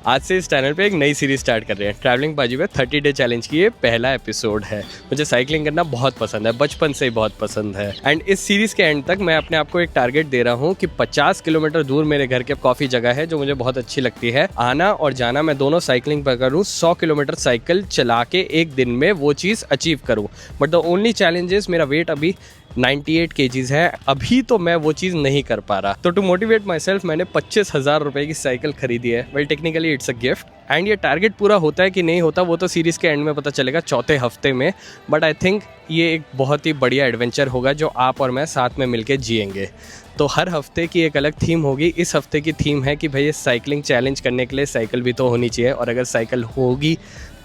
आज से इस चैनल पे एक नई सीरीज स्टार्ट कर रहे हैं। ट्रैवलिंग बाजी में 30 डे चैलेंज की ये पहला एपिसोड है। मुझे साइकिलिंग करना बहुत पसंद है, बचपन से ही बहुत पसंद है। एंड इस सीरीज के एंड तक मैं अपने आप को एक टारगेट दे रहा हूँ कि 50 किलोमीटर दूर मेरे घर के काफ़ी जगह है जो मुझे बहुत अच्छी लगती है। आना और जाना मैं दोनों साइकिलिंग पर करूँ, 100 किलोमीटर साइकिल चला के एक दिन में वो चीज़ अचीव करूँ। But the only challenge is मेरा वेट अभी 98 kgs है, अभी तो मैं वो चीज़ नहीं कर पा रहा। तो टू मोटिवेट माई सेल्फ मैंने 25,000 रुपये की साइकिल खरीदी है। Well technically it's a gift and ये टारगेट पूरा होता है कि नहीं होता वो तो सीरीज़ के एंड में पता चलेगा, चौथे हफ्ते में। बट आई थिंक ये एक बहुत ही बढ़िया एडवेंचर होगा जो आप और मैं साथ में मिलके जिएंगे। तो हर हफ्ते की एक अलग थीम होगी। इस हफ्ते की थीम है कि भाई साइकिलिंग चैलेंज करने के लिए साइकिल भी तो होनी चाहिए, और अगर साइकिल होगी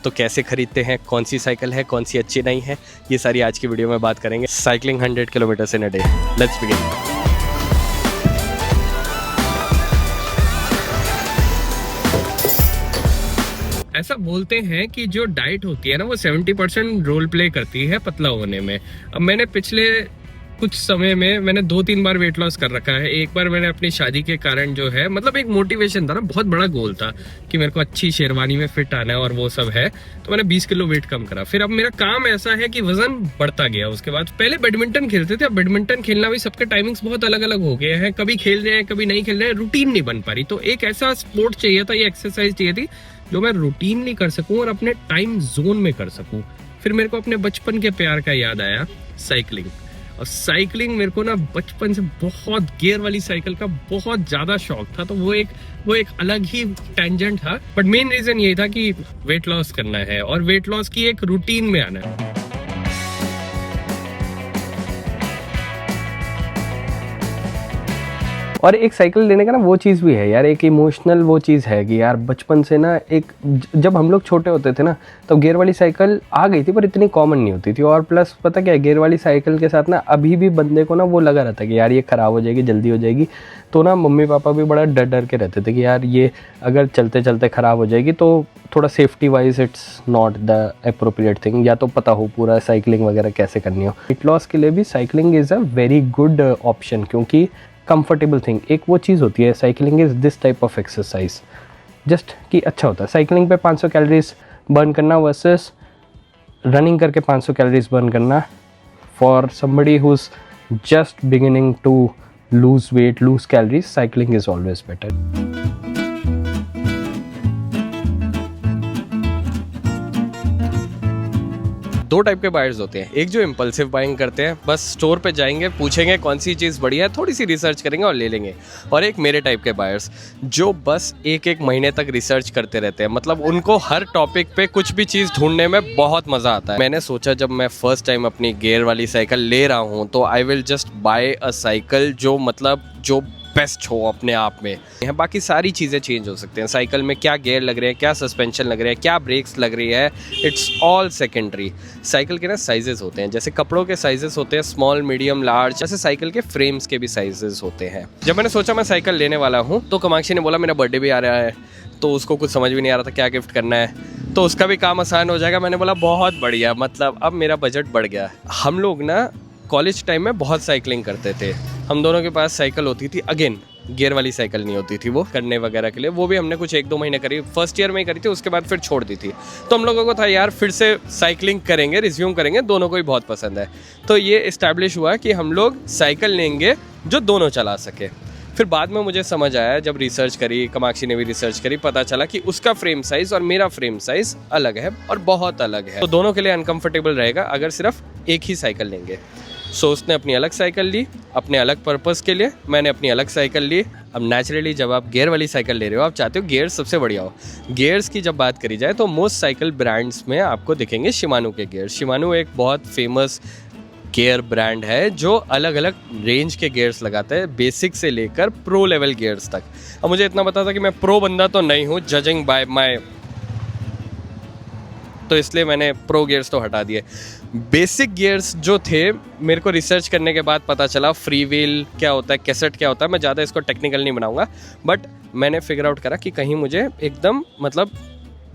तो कैसे खरीदते हैं, कौन सी साइकिल है, कौन सी अच्छी नहीं है, ये सारी आज की वीडियो में बात करेंगे। Cycling 100 kilometres in a day, let's begin. ऐसा बोलते हैं कि जो डाइट होती है ना वो 70% रोल प्ले करती है पतला होने में। अब मैंने पिछले कुछ समय में मैंने 2-3 बार वेट लॉस कर रखा है। एक बार मैंने अपनी शादी के कारण जो है, मतलब एक मोटिवेशन था ना, बहुत बड़ा गोल था कि मेरे को अच्छी शेरवानी में फिट आना है और वो सब है, तो मैंने 20 किलो वेट कम करा। फिर अब मेरा काम ऐसा है कि वजन बढ़ता गया। उसके बाद पहले बैडमिंटन खेलते थे, अब बैडमिंटन खेलना भी सबके टाइमिंग्स बहुत अलग अलग हो गए हैं। कभी खेल रहे हैं, कभी नहीं खेल रहे हैं, रूटीन नहीं बन पा रही। तो एक ऐसा स्पोर्ट चाहिए था, ये एक्सरसाइज चाहिए थी जो मैं रूटीनली कर सकूं और अपने टाइम जोन में कर सकूं। फिर मेरे को अपने बचपन के प्यार का याद आया, साइकिलिंग। और साइकिलिंग मेरे को ना बचपन से बहुत, गियर वाली साइकिल का बहुत ज्यादा शौक था। तो वो एक अलग ही टेंजेंट था। बट मेन रीजन ये था कि वेट लॉस करना है और वेट लॉस की एक रूटीन में आना है। और एक साइकिल लेने का ना वो चीज़ भी है यार, एक इमोशनल वो चीज़ है कि यार बचपन से ना एक जब हम लोग छोटे होते थे ना तो गियर वाली साइकिल आ गई थी पर इतनी कॉमन नहीं होती थी। और प्लस पता क्या है, गियर वाली साइकिल के साथ ना अभी भी बंदे को ना वो लगा रहता है कि यार ये ख़राब हो जाएगी, जल्दी हो जाएगी। तो ना मम्मी पापा भी बड़ा डर डर के रहते थे कि यार ये अगर चलते चलते ख़राब हो जाएगी तो थोड़ा safety wise it's not the appropriate thing, या तो पता हो पूरा साइकिलिंग वगैरह कैसे करनी हो। वेट लॉस के लिए भी cycling is a very good option, क्योंकि कंफर्टेबल थिंग एक वो चीज़ होती है। Cycling is this type of exercise just कि अच्छा होता है। साइकिलिंग पे 500 कैलोरीज बर्न करना वर्सेस रनिंग करके 500 कैलोरीज बर्न करना। For somebody who is just beginning to lose weight, lose calories, cycling is always better. दो टाइप के बायर्स होते हैं। एक जो इम्पल्सिव बाइंग करते हैं, बस स्टोर पे जाएंगे, पूछेंगे कौन सी चीज़ बढ़िया है, थोड़ी सी रिसर्च करेंगे और ले लेंगे। और एक मेरे टाइप के बायर्स जो बस एक महीने तक रिसर्च करते रहते हैं। मतलब उनको हर टॉपिक पे कुछ भी चीज़ ढूंढने में बहुत मज़ा आता है। मैंने सोचा जब मैं फर्स्ट टाइम अपनी गियर वाली साइकिल ले रहा हूँ तो I will just by a cycle जो बेस्ट हो अपने आप में। यहाँ बाकी सारी चीज़ें चेंज हो सकते हैं। साइकिल में क्या गियर लग रहे हैं, क्या सस्पेंशन लग रहे हैं, क्या ब्रेक्स लग रही है, इट्स ऑल सेकेंडरी। साइकिल के ना साइजेस होते हैं, जैसे कपड़ों के साइजेस होते हैं स्मॉल, मीडियम, लार्ज, जैसे साइकिल के फ्रेम्स के भी साइजेस होते हैं। जब मैंने सोचा मैं साइकिल लेने वाला हूँ तो कामाक्षी ने बोला मेरा बर्थडे भी आ रहा है, तो उसको कुछ समझ भी नहीं आ रहा था क्या गिफ्ट करना है, तो उसका भी काम आसान हो जाएगा। मैंने बोला बहुत बढ़िया, मतलब अब मेरा बजट बढ़ गया। हम लोग ना कॉलेज टाइम में बहुत साइकिलिंग करते थे। हम दोनों के पास साइकिल होती थी, अगेन गियर वाली साइकिल नहीं होती थी वो करने वगैरह के लिए। वो भी हमने कुछ 1-2 महीने करी, फर्स्ट ईयर में ही करी थी, उसके बाद फिर छोड़ दी थी। तो हम लोगों को था यार फिर से साइकिलिंग करेंगे, रिज्यूम करेंगे, दोनों को ही बहुत पसंद है। तो ये इस्टेब्लिश हुआ कि हम लोग साइकिल लेंगे जो दोनों चला सके। फिर बाद में मुझे समझ आया, जब रिसर्च करी, कामाक्षी ने भी रिसर्च करी, पता चला कि उसका फ्रेम साइज़ और मेरा फ्रेम साइज़ अलग है और बहुत अलग है। तो दोनों के लिए अनकंफर्टेबल रहेगा अगर सिर्फ एक ही साइकिल लेंगे। सो उसने अपनी अलग साइकिल ली अपने अलग पर्पस के लिए, मैंने अपनी अलग साइकिल ली। अब नेचुरली जब आप गियर वाली साइकिल ले रहे हो आप चाहते हो गियर्स सबसे बढ़िया हो। गियर्स की जब बात करी जाए तो मोस्ट साइकिल ब्रांड्स में आपको दिखेंगे शिमानो के गियर। शिमानो एक बहुत फेमस गियर ब्रांड है जो अलग अलग रेंज के गियर्स लगाता है, बेसिक से लेकर प्रो लेवल गियर्स तक। अब मुझे इतना पता था कि मैं प्रो बंदा तो नहीं हूँ जजिंग बाय माई, तो इसलिए मैंने प्रो गियर्स तो हटा दिए। बेसिक गियर्स जो थे मेरे को रिसर्च करने के बाद पता चला फ्री व्हील क्या होता है, कैसेट क्या होता है। मैं ज़्यादा इसको टेक्निकल नहीं बनाऊंगा, बट मैंने फिगर आउट करा कि कहीं मुझे एकदम मतलब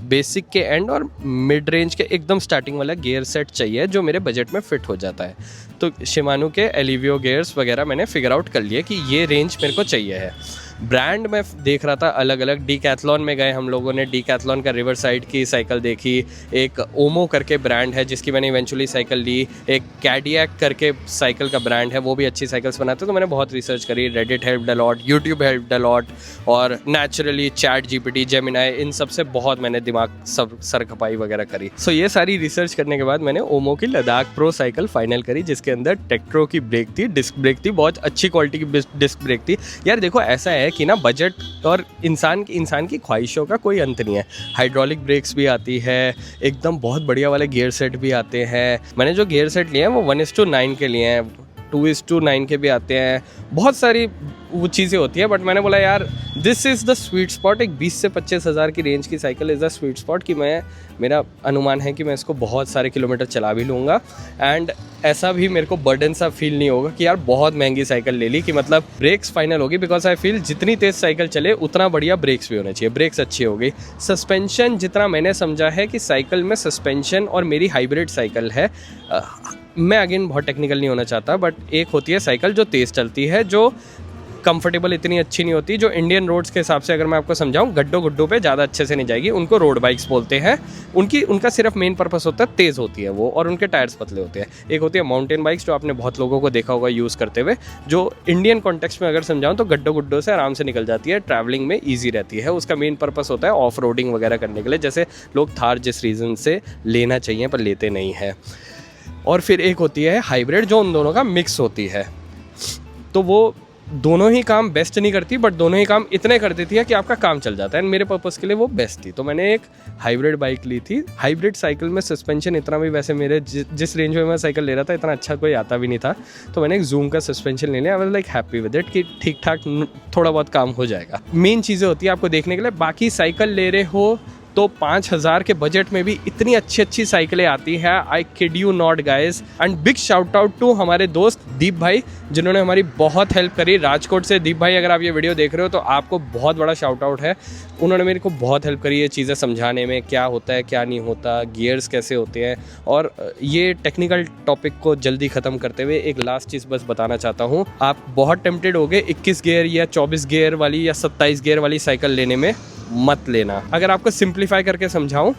बेसिक के एंड और मिड रेंज के एकदम स्टार्टिंग वाला गियर सेट चाहिए जो मेरे बजट में फिट हो जाता है। तो शिमानो के एलिवियो गियर्स वगैरह मैंने फिगर आउट कर लिए कि ये रेंज मेरे को चाहिए है। ब्रांड मैं देख रहा था अलग अलग। डीकैथलॉन में गए हम लोगों ने, डीकैथलॉन का रिवर साइड की साइकिल देखी, एक ओमो करके ब्रांड है जिसकी मैंने इवेंचुअली साइकिल ली, एक कैडियक करके साइकिल का ब्रांड है, वो भी अच्छी साइकिल्स बनाते हैं। तो मैंने बहुत रिसर्च करी, Reddit helped a lot, YouTube helped a lot, और नेचुरली चैट जीपीटी, जेमिनाई, इन सब से बहुत मैंने दिमाग सब सर खपाई वगैरह करी। सो ये सारी रिसर्च करने के बाद मैंने ओमो की लद्दाख प्रो साइकिल फाइनल करी, जिसके अंदर टेक्ट्रो की ब्रेक थी, डिस्क ब्रेक थी, बहुत अच्छी क्वालिटी की डिस्क ब्रेक थी। यार देखो ऐसा है कि ना बजट और इंसान की ख्वाहिशों का कोई अंत नहीं है। हाइड्रोलिक ब्रेक्स भी आती है, एकदम बहुत बढ़िया वाले गियर सेट भी आते हैं। मैंने जो गियर सेट लिए हैं वो 1:9 के लिए हैं, 2:9 के भी आते हैं, बहुत सारी वो चीज़ें होती है। बट मैंने बोला यार this is the sweet spot, एक 20 से 25 हज़ार की रेंज की cycle is the sweet spot कि मेरा अनुमान है कि मैं इसको बहुत सारे किलोमीटर चला भी लूँगा, एंड ऐसा भी मेरे को बर्डन सा फील नहीं होगा कि यार बहुत महंगी साइकिल ले ली, कि मतलब ब्रेक्स फाइनल होगी। बिकॉज आई फील जितनी तेज़ साइकिल चले उतना बढ़िया ब्रेक्स भी होने चाहिए, ब्रेक्स अच्छी होगी। सस्पेंशन जितना मैंने समझा है कि साइकिल में सस्पेंशन, और मेरी हाइब्रिड साइकिल है, मैं अगेन बहुत टेक्निकल नहीं होना चाहता, बट एक होती है साइकिल जो तेज़ चलती है, जो कंफर्टेबल इतनी अच्छी नहीं होती, जो इंडियन रोड्स के हिसाब से अगर मैं आपको समझाऊं गड्ढों गुड्डों पे ज़्यादा अच्छे से नहीं जाएगी, उनको रोड बाइक्स बोलते हैं। उनका सिर्फ मेन पर्पस होता है तेज़ होती है वो, और उनके टायर्स पतले होते हैं। एक होती है माउंटेन बाइक्स जो आपने बहुत लोगों को देखा होगा यूज़ करते हुए, जो इंडियन कॉन्टेक्स्ट में अगर समझाऊँ तो गड्ढों गुड्डों से आराम से निकल जाती है, ट्रैवलिंग में ईजी रहती है। उसका मेन पर्पस होता है ऑफ रोडिंग वगैरह करने के लिए, जैसे लोग थार जिस रीज़न से लेना चाहिए पर लेते नहीं है। और फिर एक होती है हाइब्रिड जो उन दोनों का मिक्स होती है, तो वो दोनों ही काम बेस्ट नहीं करती, बट दोनों ही काम इतने कर देती है कि आपका काम चल जाता है, एंड मेरे पर्पस के लिए वो बेस्ट थी। तो मैंने एक हाइब्रिड बाइक ली थी। हाइब्रिड साइकिल में सस्पेंशन इतना भी, वैसे मेरे जिस रेंज में मैं साइकिल ले रहा था इतना अच्छा कोई आता भी नहीं था, तो मैंने एक जूम का सस्पेंशन ले लिया। I was like happy with it कि ठीक ठाक थोड़ा बहुत काम हो जाएगा। मेन चीज़ें होती है आपको देखने के लिए। बाकी साइकिल ले रहे हो तो 5,000 के बजट में भी इतनी अच्छी साइकिलें आती है, I kid you not guys. And big shout out to हमारे दोस्त दीप भाई, जिन्होंने हमारी बहुत हेल्प करी राजकोट से। दीप भाई अगर आप ये वीडियो देख रहे हो तो आपको बहुत बड़ा शाउट आउट है, उन्होंने मेरे को बहुत हेल्प करी ये चीज़ें समझाने में, क्या होता है क्या नहीं होता, गियर्स कैसे होते हैं। और ये टेक्निकल टॉपिक को जल्दी ख़त्म करते हुए एक लास्ट चीज़ बस बताना चाहता हूँ। आप बहुत टेम्प्टेड होगे 21 गियर या 24 गियर वाली या 27 गियर वाली साइकिल लेने में, मत लेना। अगर आपको सिंप्लीफाई करके समझाऊं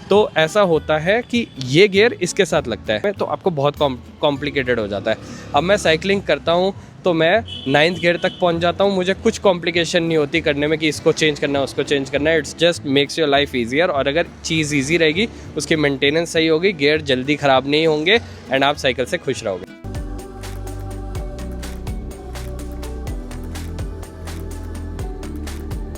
तो ऐसा होता है कि ये गियर इसके साथ लगता है तो आपको बहुत कॉम्प्लिकेटेड हो जाता है। अब मैं साइकिलिंग करता हूं तो मैं 9th गियर तक पहुंच जाता हूं, मुझे कुछ कॉम्प्लिकेशन नहीं होती करने में कि इसको चेंज करना है उसको चेंज करना है। It's just makes your life easier. और अगर चीज़ ईजी रहेगी, उसकी मेंटेनेंस सही होगी, गियर जल्दी ख़राब नहीं होंगे, एंड आप साइकिल से खुश रहोगे।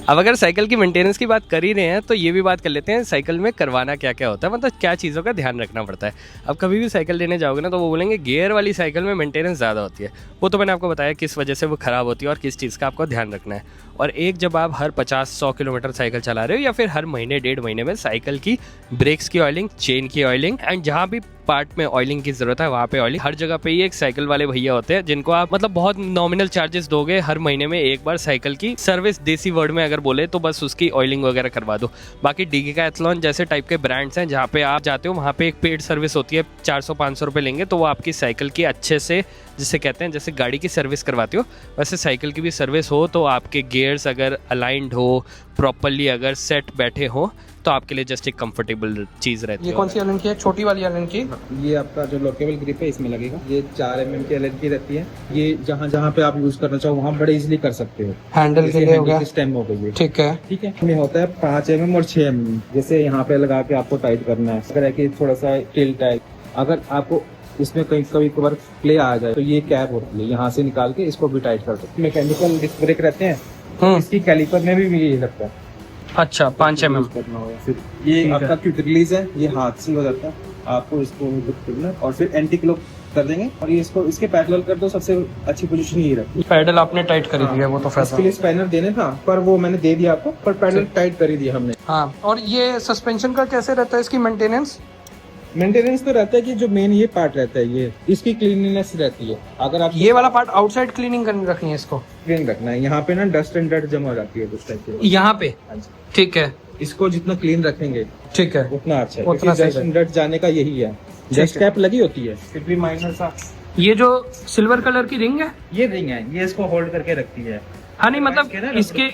अब अगर साइकिल की मेंटेनेंस की बात कर ही रहे हैं तो ये भी बात कर लेते हैं साइकिल में करवाना क्या क्या होता है, मतलब क्या चीज़ों का ध्यान रखना पड़ता है। अब कभी भी साइकिल लेने जाओगे ना तो वो बोलेंगे गियर वाली साइकिल में मेंटेनेंस ज़्यादा होती है। वो तो मैंने आपको बताया किस वजह से वो ख़राब होती है और किस चीज़ का आपको ध्यान रखना है। और एक जब आप हर 50-100 किलोमीटर साइकिल चला रहे हो या फिर हर महीने 1.5 महीने में साइकिल की ब्रेक्स की ऑयलिंग, चेन की ऑयलिंग, एंड जहाँ भी पार्ट में ऑयलिंग की जरूरत है वहाँ पे ऑयलिंग, हर जगह पे ये एक साइकिल वाले भैया होते हैं जिनको आप मतलब बहुत नॉमिनल चार्जेस दोगे, हर महीने में एक बार साइकिल की सर्विस, देसी वर्ड में अगर बोले तो बस उसकी ऑयलिंग वगैरह करवा दो। बाकी डीकैथलॉन जैसे टाइप के ब्रांड्स हैं जहाँ पे आप जाते हो वहाँ पे एक पेड सर्विस होती है, 400-500 रुपये लेंगे तो वो आपकी साइकिल की अच्छे से, जिसे कहते हैं जैसे गाड़ी की सर्विस करवाते हो वैसे साइकिल की भी सर्विस हो, तो आपके गियर्स अगर अलाइंड हो प्रॉपरली, अगर सेट बैठे हो तो आपके लिए जस्ट एक कंफर्टेबल चीज़ रहती है। ये कौन सी एलन की है? छोटी वाली एलन की। ये आपका जो लोकेबल ग्रिप है इसमें लगेगा। ये 4 mm की एलन की रहती है। ये जहाँ जहाँ पे आप यूज करना चाहो वहाँ बड़े इजीली कर सकते हो। हैंडल के लिए हो गया, सिस्टम हो गई है। ठीक है ठीक है। इसमें होता है 5 mm और 6 mm। जैसे यहाँ पे लगा के आपको टाइट करना है, अगर है कि थोड़ा सा टिल्ट है, अगर आपको इसमें कहीं कभी कभार प्ले आ जाए तो ये कैप होती है, यहाँ से निकाल के इसको भी टाइट कर सकते। मैकेनिकल डिस्क ब्रेक रहते हैं, इसकी कैलिपर में भी यही लगता है। अच्छा 5 mm। फिर ये आपका क्विक रिलीज है, ये हाथ से हो जाता है, आपको इसको करना और फिर एंटी क्लॉक कर देंगे और ये इसको इसके पैडल कर दो, सबसे अच्छी पोजीशन यही रखी। पैडल आपने टाइट कर दिया, वो तो फैसला इसके लिए स्पैनर देने था पर वो मैंने दे दिया आपको, पर पैडल टाइट कर ही दिया हमने। हाँ, और ये सस्पेंशन का कैसे रहता है इसकी मेंटेनेंस? मेंटेनेंस तो रहता है कि जो मेन ये पार्ट रहता है ये इसकी क्लीननेस रहती है। अगर आप ये वाला पार्ट आउटसाइड क्लीनिंग करनी रखनी है, इसको क्लीन रखना है। यहाँ पे ना डस्ट एंड डर्ट जमा हो जाती है उस टाइप की, यहाँ पे। ठीक है, इसको जितना क्लीन रखेंगे ठीक है, उतना अच्छा है, उतना डस्ट एंड डर्ट जाने का यही है। डस्ट कैप लगी होती है, फिर भी माइनर सा। ये जो सिल्वर कलर की रिंग है, ये रिंग है, ये इसको होल्ड करके रखती है। हाँ नहीं मतलब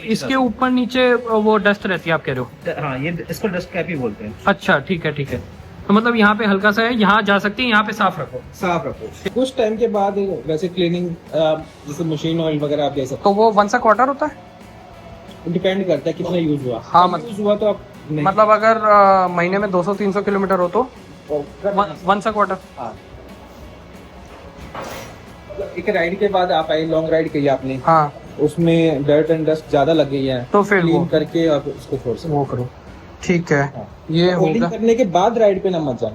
इसके ऊपर नीचे वो डस्ट रहती है आप कह रहे हो? हाँ, ये इसको डस्ट कैप ही बोलते हैं। अच्छा ठीक है ठीक है। तो मतलब यहाँ पे हल्का सा है, यहाँ जा सकती है, यहाँ पे साफ रखो। साफ रखो। कुछ टाइम के बाद वैसे क्लीनिंग जैसे मशीन ऑयल वगैरह आप दे सकते तो वो 1 क्वार्टर होता है? हो, डिपेंड करता है कितना यूज हुआ। हाँ, यूज हुआ तो आप नहीं। मतलब अगर महीने में 200-300 किलोमीटर हो तो 1 क्वार्टर। हाँ, एक राइड के बाद आप आए, लॉन्ग राइड की आपने, हाँ उसमें डर्ट एंड डस्ट ज्यादा लग गई है तो फिर क्लीन वो करके आप उसको छोड़ सकते वो करो। ठीक है, हाँ। ये ऑयलिंग होगा। करने के बाद राइड पे ना मत जाए,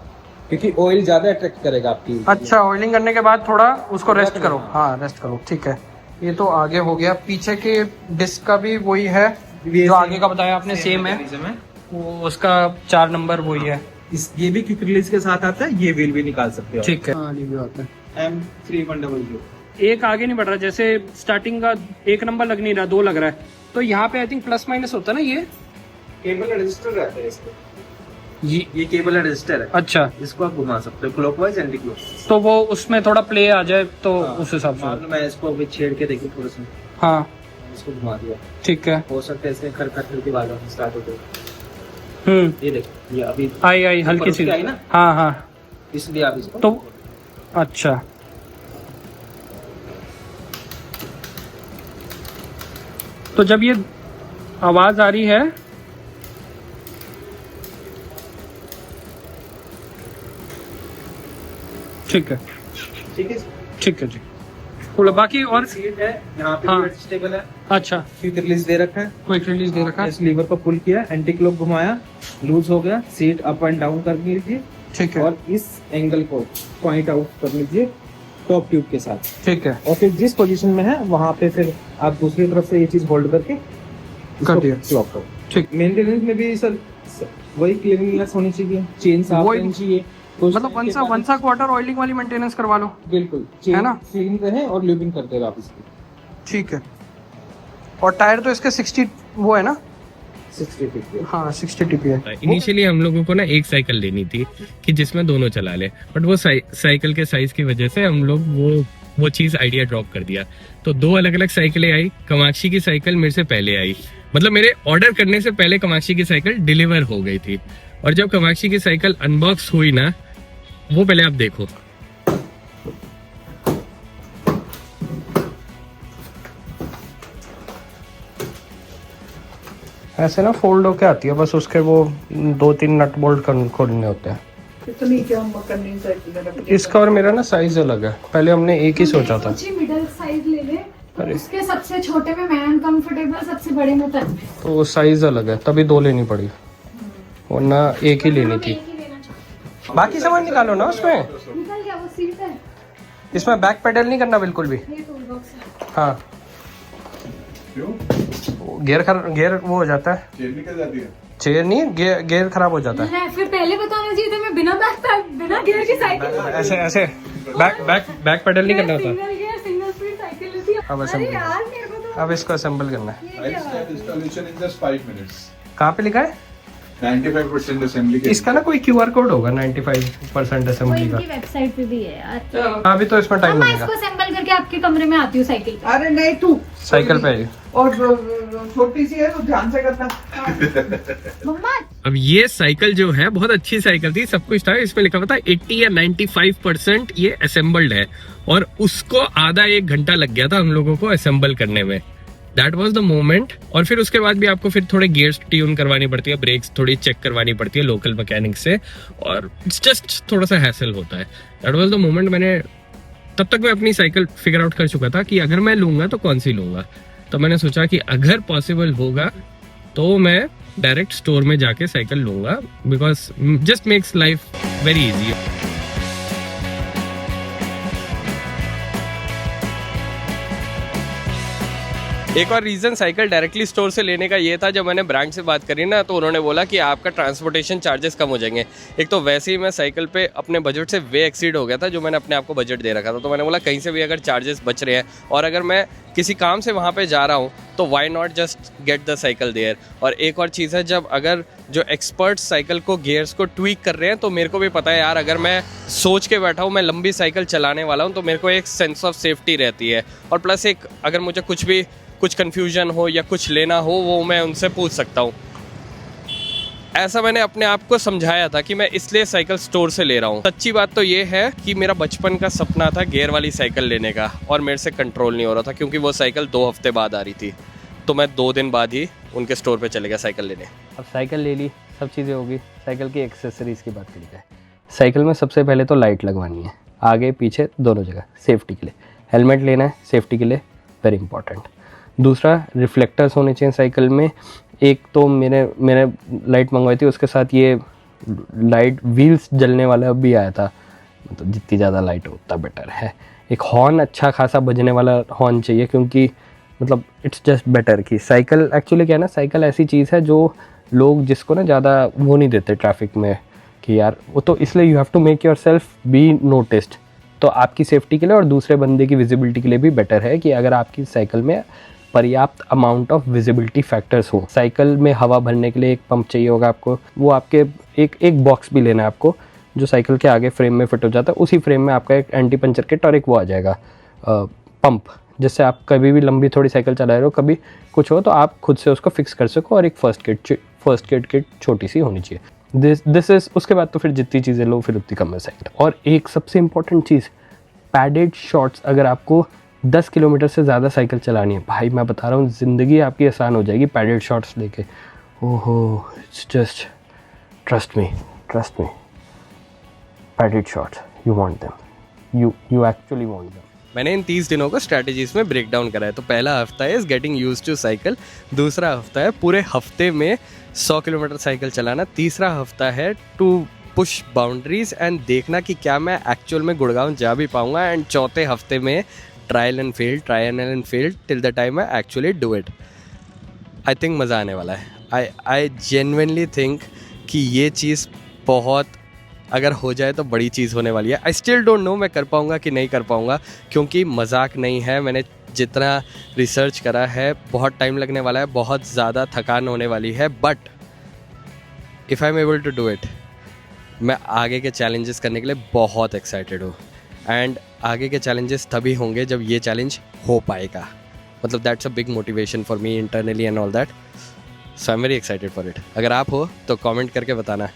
क्योंकि ऑयल ज्यादा अट्रैक्ट करेगा आपकी। अच्छा, ऑयलिंग करने के बाद थोड़ा उसको रेस्ट करो। हाँ रेस्ट करो, ठीक है। ये तो आगे हो गया। पीछे के डिस्क का भी वही है जो आगे का बताया आपने, सेम है वो, उसका 4 नंबर वही है। ये भी क्विक रिलीज के साथ आता है, ये व्हील भी निकाल सकते हो। ठीक है, हाँ ये भी आता है। M3100। एक आगे नहीं बढ़ रहा, जैसे स्टार्टिंग का 1 नंबर लग नहीं रहा, 2 लग रहा है। तो यहाँ पे आई थिंक प्लस माइनस होता है ना, ये केबल रजिस्टर रहता है इसका। ये केबल रजिस्टर है। अच्छा, इसको आप घुमा सकते हो क्लॉकवाइज एंटी क्लॉकवाइज। तो वो उसमें थोड़ा प्ले आ जाए तो हाँ, उस हिसाब से। मान लो मैं इसको अभी छेड़ के देखी थोड़ा सा, हाँ इसको घुमा दिया, ठीक है। हो सकता है इसमें खर की आवाज स्टार्ट हो जाए। ये देखो, ये अभी आई हल्की सी आई ना, हाँ हाँ। इसलिए आप इसको तो अच्छा, तो जब ये आवाज आ रही है ठीक है ठीक है। ठीक है जी। बोलो बाकी और। सीट है यहाँ पे, हाँ। एडजस्टेबल है, अच्छा, क्विक रिलीज दे रखा है, क्विक रिलीज दे रखा है। इस लीवर को पुल किया, एंटी क्लॉक घुमाया, लूज हो गया, सीट अप एंड डाउन कर लीजिए, ठीक है और इस एंगल को पॉइंट आउट कर लीजिए टॉप ट्यूब के साथ, ठीक है, और फिर जिस पोजीशन में है वहां पे फिर आप दूसरी तरफ से ये चीज होल्ड करके कर दिया। लॉक करो। ठीक। मेंटेनेंस में भी सर वही क्लीनिंगनेस होनी चाहिए, चेन साफ वही- होनी चाहिए, मतलब 1 क्वार्टर ऑयलिंग वाली मेंटेनेंस करवा लो। बिल्कुल है ना? क्लीन रहे और लूबिंग करते रहो आप इसकी। ठीक है। और टायर तो इसके 60 वो है ना? 60 फीट। हाँ 60 टीपी है। इनिशियली हम लोगों को ना एक साइकिल लेनी थी कि जिसमें दोनों चला ले, बट वो साइकिल के साइज की वजह से हम लोग वो चीज आइडिया ड्रॉप कर दिया। तो 2 अलग अलग साइकिलें आई। कामाक्षी की साइकिल मेरे से पहले आई, मतलब मेरे ऑर्डर करने से पहले कामाक्षी की साइकिल डिलीवर हो गई थी। और जब कामाक्षी की साइकिल अनबॉक्स हुई ना, वो पहले आप देखो। ऐसे ना फोल्ड होके आती है, बस उसके वो 2-3 नट बोल्ट खोलने होते हैं। इसका और मेरा ना साइज अलग है, पहले हमने एक ही सोचा था। मिडिल साइज ले ले, अरे। उसके सबसे छोटे में मैं अनकंफर्टेबल, सबसे बड़े में तन में। तो वो साइज अलग है, तभी 2 लेनी पड़ी, वरना एक ही लेनी थी। बाकी सामान निकालो ना उसमें। निकल गया, वो सीट है, इसमें बैक पेडल नहीं करना बिल्कुल भी। ये टूल बॉक्स है। हाँ, गियर वो हो जाता है, चेयर नहीं, गियर खराब हो जाता है। फिर पहले बताना चाहिए था, मैं बिना गियर की साइकिल, ऐसे ऐसे बैक पेडल नहीं करना होता। Single gear single speed cycle लेती है। अब अरे असेंबल, यार मेरे को तो अब इसको असेंबल करना है। ये क्या है? installation in just 5 minutes. कहाँ पे लिखा है 95% assembly के इसका? ना कोई QR कोड होगा 95% वो असेंबली इनकी का। वेबसाइट पे भी है यार। अभी तो इसमें टाइम मैं लगेगा। इसको असेंबल करके आपके कमरे में आती हूँ साइकिल पे। अरे नहीं तू साइकिल पे ही। और छोटी सी है तो ध्यान से करना। मम्मा अब ये साइकिल जो है बहुत अच्छी साइकिल थी, सब कुछ था, इसमें लिखा हुआ था 80 या 95% ये असेंबल्ड है, और उसको आधा 1 घंटा लग गया था हम लोगों को असेंबल करने में। That was the moment. और फिर उसके बाद भी आपको फिर थोड़े गियर्स ट्यून करवानी पड़ती है, ब्रेक्स थोड़ी चेक करवानी पड़ती है लोकल मैकेनिक से, और जस्ट थोड़ा सा हैसल होता है। That was the moment. मैंने तब तक मैं अपनी साइकिल फिगर आउट कर चुका था कि अगर मैं लूंगा तो कौन सी लूंगा। तो मैंने सोचा कि अगर पॉसिबल होगा तो मैं डायरेक्ट स्टोर में जाके साइकिल लूंगा, because just makes life very easy. एक और रीज़न साइकिल डायरेक्टली स्टोर से लेने का ये था, जब मैंने ब्रांड से बात करी ना, तो उन्होंने बोला कि आपका ट्रांसपोर्टेशन चार्जेस कम हो जाएंगे। एक तो वैसे ही मैं साइकिल पे अपने बजट से वे एक्सीड हो गया था, जो मैंने अपने आप को बजट दे रखा था। तो मैंने बोला कहीं से भी अगर चार्जेस बच रहे हैं और अगर मैं किसी काम से वहाँ पे जा रहा हूँ तो why not just get the cycle there. और एक और चीज़ है, जब अगर जो एक्सपर्ट्स साइकिल को गियर्स को ट्वीक कर रहे हैं, तो मेरे को भी पता है यार, अगर मैं सोच के बैठा हूँ मैं लंबी साइकिल चलाने वाला हूँ, तो मेरे को एक सेंस ऑफ सेफ्टी रहती है। और प्लस एक, अगर मुझे कुछ भी कुछ कन्फ्यूजन हो या कुछ लेना हो वो मैं उनसे पूछ सकता हूँ। ऐसा मैंने अपने आप को समझाया था कि मैं इसलिए साइकिल स्टोर से ले रहा हूँ। सच्ची बात तो ये है कि मेरा बचपन का सपना था गियर वाली साइकिल लेने का, और मेरे से कंट्रोल नहीं हो रहा था क्योंकि वो साइकिल 2 हफ्ते बाद आ रही थी। तो मैं 2 दिन बाद ही उनके स्टोर पे चले गया साइकिल लेने। अब साइकिल ले ली, सब चीज़ें होगी, साइकिल की एक्सेसरीज़ की बात करी जाए। साइकिल में सबसे पहले तो लाइट लगवानी है, आगे पीछे दोनों जगह, सेफ्टी के लिए। हेलमेट लेना है सेफ्टी के लिए, वेरी इंपॉर्टेंट। दूसरा, रिफ्लेक्टर्स होने चाहिए साइकिल में। एक तो मैंने लाइट मंगवाई थी, उसके साथ ये लाइट व्हील्स जलने वाला भी आया था, मतलब जितनी ज़्यादा लाइट हो उतना बेटर है। एक हॉर्न अच्छा खासा बजने वाला हॉर्न चाहिए, क्योंकि मतलब इट्स जस्ट बेटर कि साइकिल एक्चुअली क्या है ना, साइकिल ऐसी चीज़ है जो लोग जिसको ना ज़्यादा वो नहीं देते ट्रैफिक में कि यार वो, तो इसलिए you have to make yourself be noticed. तो आपकी सेफ्टी के लिए और दूसरे बंदे की विजिबिलिटी के लिए भी बेटर है कि अगर आपकी साइकिल में पर्याप्त अमाउंट ऑफ विजिबिलिटी फैक्टर्स हो। साइकिल में हवा भरने के लिए एक पंप चाहिए होगा आपको, वो आपके एक बॉक्स भी लेना है आपको जो साइकिल के आगे फ्रेम में फिट हो जाता है। उसी फ्रेम में आपका एक एंटी पंचर किट और एक वो आ जाएगा पंप, जिससे आप कभी भी लंबी थोड़ी साइकिल चला रहे हो, कभी कुछ हो तो आप खुद से उसको फिक्स कर सको। और एक फर्स्ट एड किट छोटी सी होनी चाहिए। दिस इज, उसके बाद तो फिर जितनी चीज़ें लो फिर उतनी कम है साइकिल। और एक सबसे इंपॉर्टेंट चीज़, पैडेड शॉर्ट्स। अगर आपको 10 किलोमीटर से ज़्यादा साइकिल चलानी है, भाई मैं बता रहा हूँ ज़िंदगी आपकी आसान हो जाएगी पैडेड शॉर्ट्स लेके। ओहो, it's just trust me padded shorts, you want them, you actually want them. मैंने इन 30 दिनों को स्ट्रैटेजीज में ब्रेक डाउन करा है। तो पहला हफ्ता है गेटिंग यूज्ड टू साइकिल, दूसरा हफ्ता है पूरे हफ्ते में 100 किलोमीटर साइकिल चलाना, तीसरा हफ्ता है टू पुश बाउंड्रीज एंड देखना कि क्या मैं एक्चुअल में गुड़गांव जा भी पाऊंगा, एंड चौथे हफ्ते में trial and failed till the time I actually do it. I think मज़ा आने वाला है। आई जेन्युइनली थिंक कि ये चीज़ बहुत, अगर हो जाए तो बड़ी चीज़ होने वाली है। आई स्टिल डोंट नो मैं कर पाऊँगा कि नहीं कर पाऊँगा, क्योंकि मजाक नहीं है। मैंने जितना रिसर्च करा है बहुत टाइम लगने वाला है, बहुत ज़्यादा थकान होने वाली है, but if I am able to do it, मैं आगे के चैलेंजेस करने के लिए बहुत एक्साइटेड हूँ। एंड आगे के चैलेंजेस तभी होंगे जब ये चैलेंज हो पाएगा। मतलब that's a big motivation for me internally and all that, so I am very excited for it. अगर आप हो तो कमेंट करके बताना,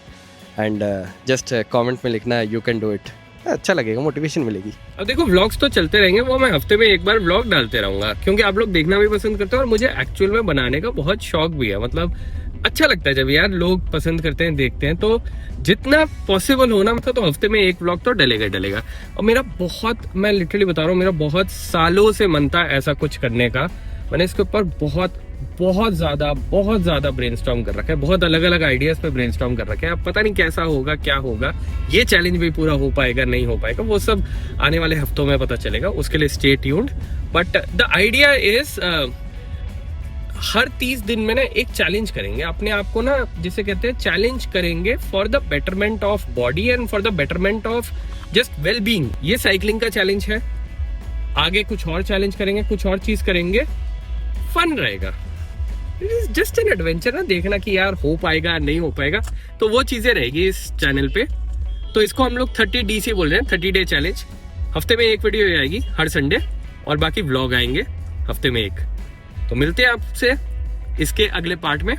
एंड जस्ट कमेंट में लिखना यू कैन डू इट, अच्छा लगेगा, मोटिवेशन मिलेगी। अब देखो व्लॉग्स तो चलते रहेंगे, वो मैं हफ्ते में एक बार व्लॉग डालते रहूंगा, क्योंकि आप लोग देखना भी पसंद करते हो और मुझे एक्चुअल में बनाने का बहुत शौक भी है। मतलब अच्छा लगता है जब यार लोग पसंद करते हैं, देखते हैं। तो जितना पॉसिबल होना मतलब तो हफ्ते में एक व्लॉग तो डलेगा। और मेरा बहुत, मैं लिटरली बता रहा हूँ, मेरा बहुत सालों से मन था ऐसा कुछ करने का। मैंने इसके ऊपर बहुत ज्यादा ब्रेनस्टॉर्म कर रखा है, बहुत अलग अलग आइडियाज पे ब्रेनस्टॉर्म कर रखा है। अब पता नहीं कैसा होगा, क्या होगा, ये चैलेंज भी पूरा हो पाएगा नहीं हो पाएगा, वो सब आने वाले हफ्तों में पता चलेगा। उसके लिए stay tuned. But the idea is हर 30 दिन में ना एक चैलेंज करेंगे अपने आप को, ना जिसे कहते हैं चैलेंज करेंगे for the betterment of body and for the betterment of just well being. ये साइकिलिंग का चैलेंज है, आगे कुछ और चैलेंज करेंगे, कुछ और चीज करेंगे, फन रहेगा। It is just an adventure ना, देखना कि यार हो पाएगा नहीं हो पाएगा, तो वो चीजें रहेगी इस चैनल पे। तो इसको हम लोग 30DC बोल रहे हैं, 30 डे चैलेंज। हफ्ते में एक वीडियो आएगी हर संडे, और बाकी व्लॉग आएंगे हफ्ते में एक। तो मिलते हैं आपसे इसके अगले पार्ट में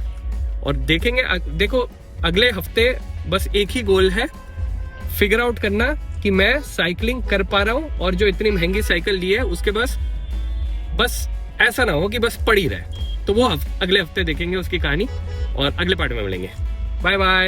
और देखेंगे। देखो अगले हफ्ते बस एक ही गोल है, फिगर आउट करना कि मैं साइकिलिंग कर पा रहा हूं, और जो इतनी महंगी साइकिल ली है उसके बस ऐसा ना हो कि बस पड़ी रहे। तो वो अगले हफ्ते देखेंगे उसकी कहानी, और अगले पार्ट में मिलेंगे। Bye bye.